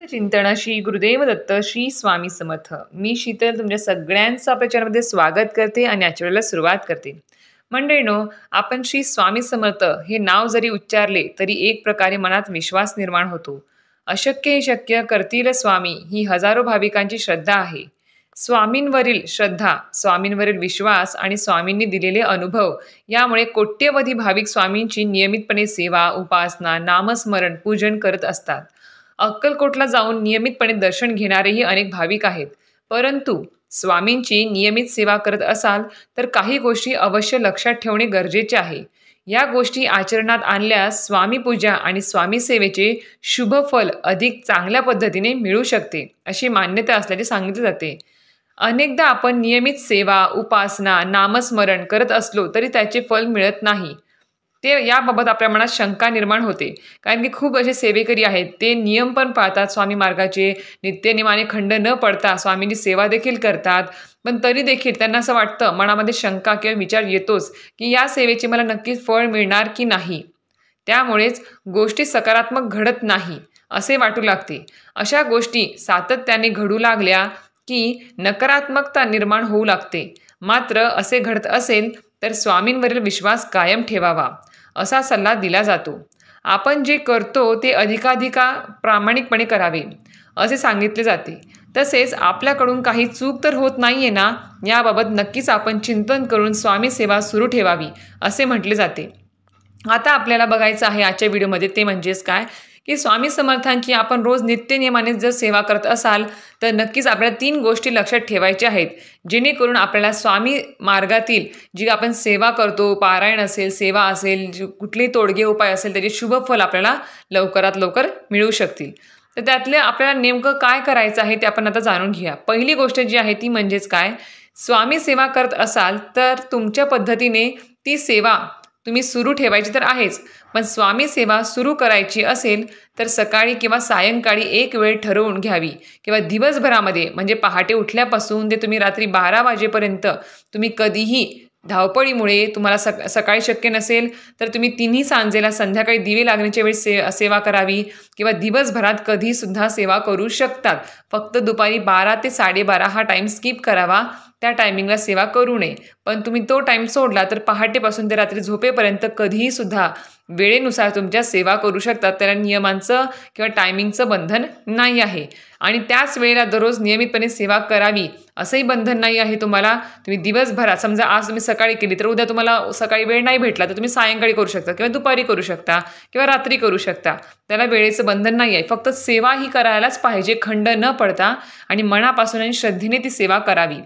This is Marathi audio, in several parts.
चिंतन श्री गुरुदेव दत्त श्री स्वामी समर्थ. मी शीतल तुमच्या सगळ्यांचं आपल्या चॅनलमध्ये स्वागत करते आणि आजच्या वेळेला सुरुवात करते. मंडळीनो, आपण श्री स्वामी समर्थ हे नाव जरी उच्चारले तरी एक प्रकारे मनात विश्वास निर्माण होतो. अशक्य हे शक्य करतील स्वामी ही हजारो भाविकांची श्रद्धा आहे. स्वामींवरील श्रद्धा, स्वामींवरील विश्वास आणि स्वामींनी दिलेले अनुभव यामुळे कोट्यवधी भाविक स्वामींची नियमितपणे सेवा, उपासना, नामस्मरण, पूजन करत असतात. अक्कलकोटला जाऊन नियमितपणे दर्शन घेणारेही अनेक भाविक आहेत. परंतु स्वामींची नियमित सेवा करत असाल तर काही गोष्टी अवश्य लक्षात ठेवणे गरजेचे आहे. या गोष्टी आचरणात आणल्यास स्वामी पूजा आणि स्वामी सेवेचे शुभ फल अधिक चांगल्या पद्धतीने मिळू शकते, अशी मान्यता असल्याचे सांगितले जाते. अनेकदा आपण नियमित सेवा, उपासना, नामस्मरण करत असलो तरी त्याचे फल मिळत नाही. ते याबाबत आपल्या मनात शंका निर्माण होते. कारण की खूप असे सेवेकरी आहेत, ते नियम पण पाळतात स्वामी मार्गाचे, नित्यनेमाने खंड न पडता स्वामींची सेवा देखील करतात. पण तरी देखील त्यांना असं वाटतं, मनामध्ये शंका किंवा विचार येतोच की या सेवेचे मला नक्कीच फळ मिळणार की नाही. त्यामुळेच गोष्टी सकारात्मक घडत नाही असे वाटू लागते. अशा गोष्टी सातत्याने घडू लागल्या की नकारात्मकता निर्माण होऊ लागते. मात्र असे घडत असेल तर स्वामींवरील विश्वास कायम ठेवावा असा सल्ला दिला जातो. आपण जे करतो ते अधिकाधिक प्रामाणिकपणे करावे असे सांगितले जाते. तसेच आपल्याकडून काही चूक तर होत नाहीये ना, याबाबत नक्कीच आपण चिंतन करून स्वामी सेवा सुरू ठेवावी असे म्हटले जाते. आता आपल्याला बघायचं आहे आजच्या व्हिडिओमध्ये ते म्हणजेच काय की स्वामी समर्थांची आपण रोज नित्यनियमाने जर सेवा करत असाल तर नक्कीच आपल्याला 3 गोष्टी लक्षात ठेवायच्या आहेत, जेणेकरून आपल्याला स्वामी मार्गातील जी आपण सेवा करतो, पारायण असेल, सेवा असेल, कुठलेही तोडगे उपाय असेल, त्याचे शुभ फल आपल्याला लवकरात लवकर मिळू शकतील. तर त्यातले आपल्याला नेमकं काय करायचं आहे ते आपण आता जाणून घेऊया. पहिली गोष्ट जी आहे ती म्हणजेच काय, स्वामी सेवा करत असाल तर तुमच्या पद्धतीने ती सेवा तुम्ही सुरू ठेवायची तर आहेच, पण स्वामी सेवा सुरू करायची असेल तर सकाळी किंवा सायंकाळी एक वेळ ठरवून घ्यावी किंवा दिवसभरामध्ये म्हणजे पहाटे उठल्यापासून ते तुम्ही रात्री 12 वाजेपर्यंत तुम्ही कधीही धावपळीमुळे तुम्हाला सकाळी शक्य नसेल तर तुम्ही तिन्ही सांजेला संध्याकाळी दिवे लागण्याच्या वेळी सेवा करावी किंवा दिवसभरात कधीसुद्धा सेवा करू शकतात. फक्त दुपारी 12 ते 12:30 हा टाईम स्किप करावा. त्या टायमिंगला सेवा करू नये. पण तुम्ही तो टाईम सोडला तर पहाटेपासून ते रात्री झोपेपर्यंत कधीहीसुद्धा वेळेनुसार तुमच्या सेवा करू शकतात. त्याला नियमांचं किंवा टायमिंगचं बंधन नाही आहे. आणि त्याच वेळेला दररोज नियमितपणे सेवा करावी असंही बंधन नाही आहे तुम्हाला. तुम्ही दिवसभरात समजा आज तुम्ही सकाळी केली तर उद्या तुम्हाला सकाळी वेळ नाही भेटला तर तुम्ही सायंकाळी करू शकता किंवा दुपारी करू शकता किंवा रात्री करू शकता. त्याला वेळेचं बंधन नाही आहे. फक्त सेवा ही करायलाच पाहिजे खंड न पडता आणि मनापासून आणि श्रद्धेने ती सेवा करावी.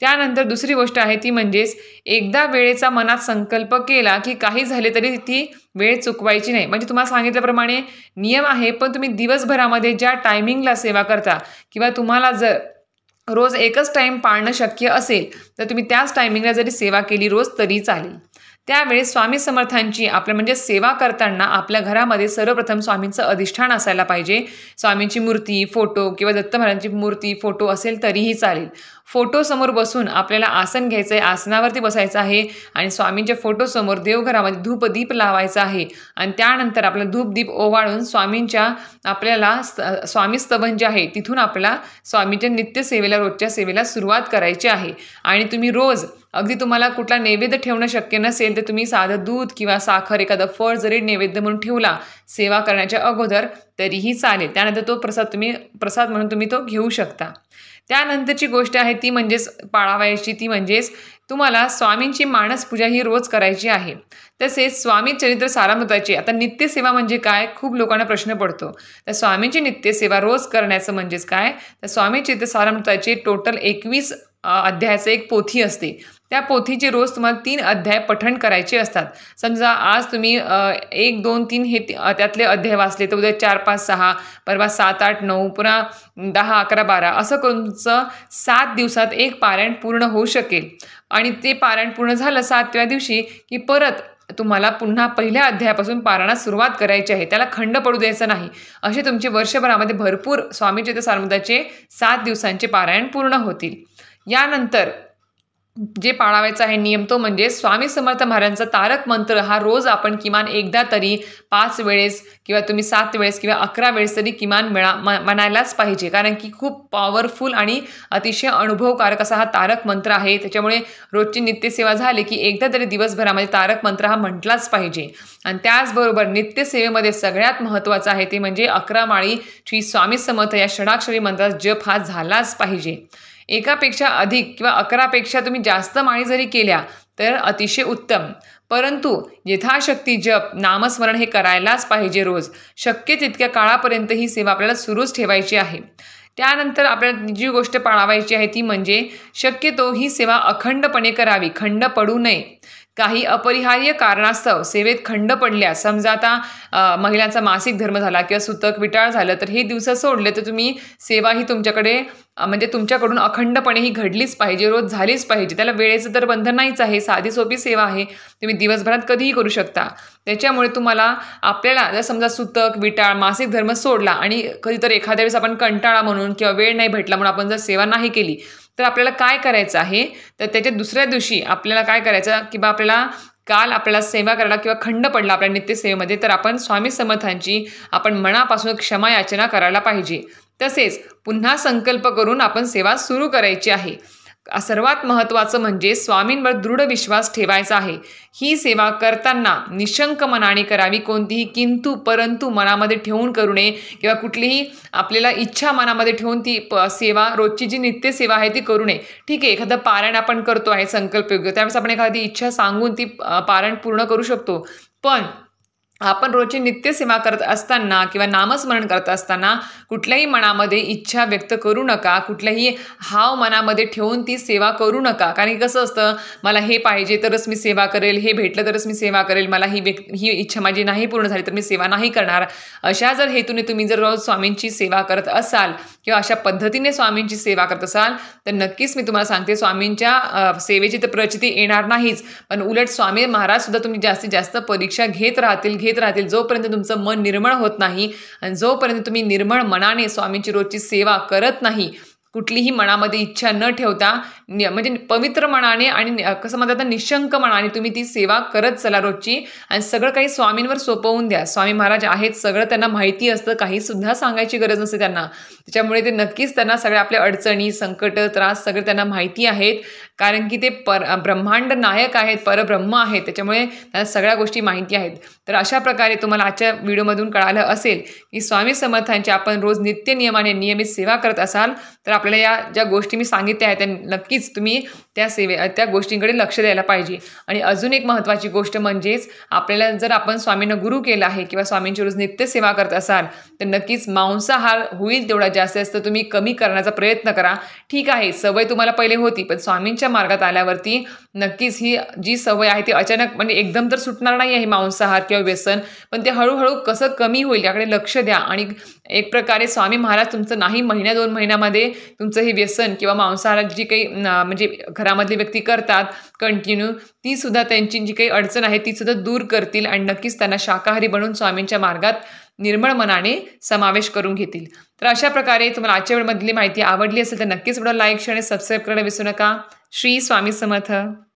त्यानंतर दुसरी गोष्ट आहे ती म्हणजेच एकदा वेळेचा मनात संकल्प केला की काही झाले तरी ती वेळ चुकवायची नाही. म्हणजे तुम्हाला सांगितल्याप्रमाणे नियम आहे, पण तुम्ही दिवसभरामध्ये ज्या टायमिंगला सेवा करता किंवा तुम्हाला जर रोज एकच टाईम पाळणं शक्य असेल तर तुम्ही त्याच टायमिंगला जरी सेवा केली रोज तरी चालेल. त्यावेळेस स्वामी समर्थांची आपल्या म्हणजे सेवा करताना आपल्या घरामध्ये सर्वप्रथम स्वामींचं अधिष्ठान असायला पाहिजे. स्वामींची मूर्ती, फोटो किंवा दत्त महाराजांची मूर्ती, फोटो असेल तरीही चालेल. फोटोसमोर बसून आपल्याला आसन घ्यायचं आहे, आसनावरती बसायचं आहे आणि स्वामींच्या फोटोसमोर देवघरामध्ये धूप दीप लावायचा आहे. आणि त्यानंतर आपल्याला धूप दीप ओवाळून स्वामींच्या आपल्याला स्वामी स्तवन जे आहे तिथून आपल्याला स्वामींच्या नित्यसेवेला, रोजच्या सेवेला सुरुवात करायची आहे. आणि तुम्ही रोज अगदी तुम्हाला कुठला नैवेद्य ठेवणं शक्य नसेल तर तुम्ही साधं दूध किंवा साखर, एखादं फळ जरी नैवेद्य म्हणून ठेवला सेवा करण्याच्या अगोदर तरीही चालेल. त्यानंतर तो प्रसाद म्हणून तुम्ही तो घेऊ शकता. त्यानंतरची गोष्ट आहे ती म्हणजेच पाळावयाची ती म्हणजेच तुम्हाला स्वामींची मानस पूजा ही रोज करायची आहे. तसेच स्वामी चरित्र सारामृताची आता नित्यसेवा म्हणजे काय, खूप लोकांना प्रश्न पडतो. तर स्वामींची नित्यसेवा रोज करण्याचं म्हणजेच काय, तर स्वामी चरित्र सारामृताचे टोटल 21 अध्यायाचं एक पोथी असते. त्या पोथीचे रोज तुम्हाला 3 अध्याय पठण करायचे असतात. समजा आज तुम्ही 1, 2, 3 हे त्यातले अध्याय वाचले तर उद्या 4, 5, 6, परवा 7, 8, 9, पुन्हा 10, 11, 12 असं करून तुमचं 7 दिवसात एक पारायण पूर्ण होऊ शकेल. आणि ते पारायण पूर्ण झालं 7व्या दिवशी की परत तुम्हाला पुन्हा पहिल्या अध्यायापासून पारायणास सुरुवात करायची आहे. त्याला खंड पडू द्यायचं नाही. असे तुमचे वर्षभरामध्ये भरपूर स्वामी चरित्र सारामृताचे 7 दिवसांचे पारायण पूर्ण होतील. यानंतर जे पाळावायचा आहे नियम तो म्हणजे स्वामी समर्थ महाराजांचा तारक मंत्र हा रोज आपण किमान एकदा तरी 5 वेळेस किंवा तुम्ही 7 वेळेस किंवा 11 वेळेस तरी किमान म्हणायलाच पाहिजे. कारण की खूप पॉवरफुल आणि अतिशय अनुभवकारक असा हा तारक मंत्र आहे. त्याच्यामुळे रोजची नित्यसेवा झाली की एकदा तरी दिवसभरामध्ये तारक मंत्र हा म्हटलाच पाहिजे. आणि त्याचबरोबर नित्यसेवेमध्ये सगळ्यात महत्त्वाचं आहे ते म्हणजे 11 माळी श्री स्वामी समर्थ या षडाक्षरी मंत्राचा जप हा झालाच पाहिजे. एकापेक्षा अधिक किंवा 11 पेक्षा तुम्ही जास्त माळी जरी केल्या तर अतिशय उत्तम. परंतु यथाशक्ती जप नामस्मरण हे करायलाच पाहिजे रोज. शक्य तितक्या काळापर्यंत ही सेवा आपल्याला सुरूच ठेवायची आहे. त्यानंतर आपल्याला जी गोष्ट पाळावायची आहे ती म्हणजे शक्यतो ही सेवा अखंडपणे करावी, खंड पडू नये. काही अपरिहार्य कारणास्तव सेवेत खंड पडल्या, समजा आता महिलांचा मासिक धर्म झाला किंवा सुतक विटाळ झालं, तर हे दिवस सोडले तर तुम्ही सेवा ही तुमच्याकडे म्हणजे तुमच्याकडून अखंडपणे ही घडलीच पाहिजे, रोज झालीच पाहिजे. त्याला वेळेचं तर बंधन नाहीच आहे, साधी सोपी सेवा आहे, तुम्ही दिवसभरात कधीही करू शकता. त्याच्यामुळे तुम्हाला आपल्याला जर समजा सुतक विटाळ मासिक धर्म सोडला आणि कधीतरी एखाद्या वेळेस आपण कंटाळा म्हणून किंवा वेळ नाही भेटला म्हणून आपण जर सेवा नाही केली तर आपल्याला काय करायचं आहे, तर त्याच्या दुसऱ्या दिवशी आपल्याला काय करायचं किंवा आपल्याला काल आपल्याला सेवा करायला किंवा खंड पडला आपल्या नित्यसेवेमध्ये तर आपण स्वामी समर्थांची आपण मनापासून क्षमा याचना करायला पाहिजे. तसेच पुन्हा संकल्प करून आपण सेवा सुरू करायची आहे. सर्वात महत्त्वाचं म्हणजे स्वामींवर दृढ विश्वास ठेवायचा आहे. ही सेवा करताना निशंक मनाने करावी, कोणतीही किंतु परंतु मनामध्ये ठेवून करू नये किंवा कुठलीही आपल्याला इच्छा मनामध्ये ठेवून ती सेवा रोजची जी नित्यसेवा आहे ती करू नये. ठीक आहे, एखादं पारायण आपण करतो आहे संकल्पयोग्य, त्यावेळेस आपण एखादी इच्छा सांगून ती पारायण पूर्ण करू शकतो. पण आपण रोजची नित्यसेवा करत असताना किंवा नामस्मरण करत असताना कुठल्याही मनामध्ये इच्छा व्यक्त करू नका, कुठल्याही हाव मनामध्ये ठेवून ती सेवा करू नका. कारण कसं असतं, मला हे पाहिजे तरच मी सेवा करेल, हे भेटलं तरच मी सेवा करेल, मला ही इच्छा माझी नाही पूर्ण झाली तर मी सेवा नाही करणार. अशा जर हेतूने तुम्ही जर रोज स्वामींची सेवा करत असाल किंवा अशा पद्धतीने स्वामींची सेवा करत असाल तर नक्कीच मी तुम्हाला सांगते स्वामींच्या सेवेची तर प्रचिती येणार नाहीच, पण उलट स्वामी महाराज सुद्धा तुम्ही जास्तीत जास्त परीक्षा घेत राहतील जोपर्यंत तुमचं मन निर्मळ होत नाही आणि जोपर्यंत तुम्ही निर्मळ मनाने स्वामींची रोजची सेवा करत नाही, कुठलीही मनामध्ये इच्छा न ठेवता म्हणजे पवित्र मनाने आणि कसं म्हणतात ना निशंक मनाने तुम्ही ती सेवा करत चला रोजची आणि सगळं काही स्वामींवर सोपवून द्या. स्वामी महाराज आहेत, सगळं त्यांना माहिती असतं, काही सुद्धा सांगायची गरज नसते त्यांना. त्याच्यामुळे ते नक्कीच त्यांना सगळ्या आपल्या अडचणी संकट त्रास सगळे त्यांना माहिती आहेत. कारण की ते ब्रह्मांड नायक आहेत, परब्रह्म आहेत, त्याच्यामुळे त्यांना सगळ्या गोष्टी माहिती आहेत. तर अशा प्रकारे तुम्हाला आजच्या व्हिडिओमधून कळालं असेल की स्वामी समर्थांची आपण रोज नित्य नियमाने नियमित सेवा करत असाल तर आपल्याला या ज्या गोष्टी मी सांगितल्या आहेत त्या नक्कीच तुम्ही त्या गोष्टींकडे लक्ष द्यायला पाहिजे. आणि अजून एक महत्त्वाची गोष्ट म्हणजेच आपल्याला जर आपण स्वामींना गुरु केला आहे किंवा स्वामींची रोज नित्य सेवा करत असाल तर नक्कीच मांसाहार होईल तेवढा जास्त तुम्ही कमी करण्याचा प्रयत्न करा. ठीक आहे, सवय तुम्हाला पहिले होती, पण स्वामींच्या मार्गात आल्यावरती नक्कीच ही जी सवय आहे ती अचानक म्हणजे एकदम तर सुटणार नाही आहे मांसाहार किंवा व्यसन, पण ते हळूहळू कसं कमी होईल याकडे लक्ष द्या. आणि एक प्रकारे स्वामी महाराज तुमचं नाही महिन्या 2 महिन्यामध्ये तुमचं हे व्यसन किंवा मांसाहाराची जी काही म्हणजे घरामधली व्यक्ती करतात कंटिन्यू, ती सुद्धा त्यांची जी काही अडचण आहे ती सुद्धा दूर करतील आणि नक्कीच त्यांना शाकाहारी बनून स्वामींच्या मार्गात निर्मळ मनाने समावेश करून घेतील. तर अशा प्रकारे तुम्हाला आजच्या वेळेमधली माहिती आवडली असेल तर नक्कीच व्हिडिओ लाईक शेअर आणि सबस्क्राईब करायला विसरू नका. श्री स्वामी समर्थ.